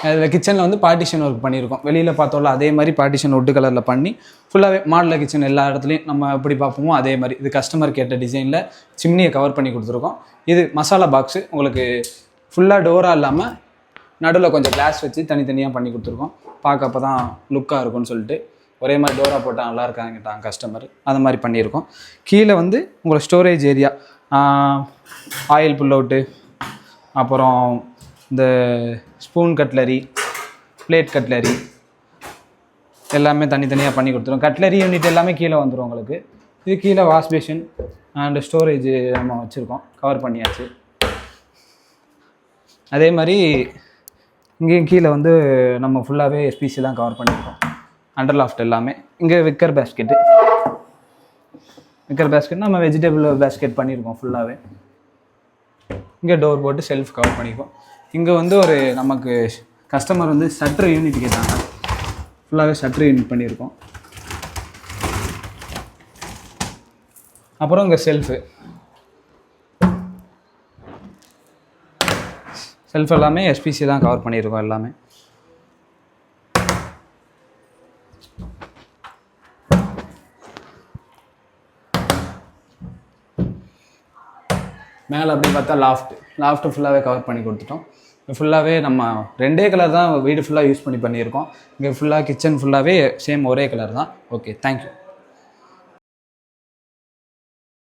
அதில் கிச்சனில் வந்து பார்ட்டிஷன் ஒர்க் பண்ணியிருக்கோம். வெளியில் பார்த்தோம்ல அதே மாதிரி பார்ட்டிஷன் ஒட்டு கலரில் பண்ணி ஃபுல்லாகவே மாடலர் கிச்சன் எல்லா இடத்துலையும் நம்ம எப்படி பார்ப்போமோ அதே மாதிரி இது கஸ்டமர் கேட்ட டிசைனில் சிம்னியை கவர் பண்ணி கொடுத்துருக்கோம். இது மசாலா பாக்ஸு உங்களுக்கு ஃபுல்லாக டோராக இல்லாமல் நடுவில் கொஞ்சம் கிளாஸ் வச்சு தனித்தனியாக பண்ணி கொடுத்துருக்கோம். பார்க்க அப்போ தான் லுக்காக இருக்கும்னு சொல்லிட்டு ஒரே மாதிரி டோரா போட்டால் நல்லா இருக்காங்கிட்டாங்க கஸ்டமர், அந்த மாதிரி பண்ணியிருக்கோம். கீழே வந்து உங்களை storage area, oil pull out, அப்புறம் இந்த ஸ்பூன் கட்லரி, பிளேட் கட்லரி எல்லாமே தனித்தனியாக பண்ணி கொடுத்துருவோம். கட்லரி யூனிட் எல்லாமே கீழே வந்துடும் உங்களுக்கு. இது கீழே வாஷ் பேஷன் அண்டு ஸ்டோரேஜ் நம்ம வச்சுருக்கோம், கவர் பண்ணியாச்சு. அதே மாதிரி இங்கேயும் கீழே வந்து நம்ம ஃபுல்லாகவே எஸ்பிசி தான் கவர் பண்ணியிருக்கோம். அண்டர் லாஃப்ட் எல்லாமே. இங்கே விக்கர் பேஸ்கெட்டு நம்ம வெஜிடபிள் பேஸ்கெட் பண்ணியிருக்கோம் ஃபுல்லாகவே. இங்கே டோர் போட்டு செல்ஃப் கவர் பண்ணியிருக்கோம். இங்கே வந்து ஒரு நமக்கு கஸ்டமர் வந்து ஷட்டர் யூனிட் கேட்டாங்க, ஃபுல்லாகவே ஷட்டர் யூனிட் பண்ணியிருக்கோம். அப்புறம் இங்கே செல்ஃப் எல்லாமே எஸ்பிசி தான் கவர் பண்ணியிருக்கோம் எல்லாமே. மேலே அப்படி பார்த்தா லாஃப்ட்டு ஃபுல்லாகவே கவர் பண்ணி கொடுத்துட்டோம். ஃபுல்லாகவே நம்ம 2 கலர் தான் வீடு ஃபுல்லாக யூஸ் பண்ணியிருக்கோம். இங்கே ஃபுல்லாக கிச்சன் ஃபுல்லாகவே சேம் ஒரே கலர் தான். Okay, thank you.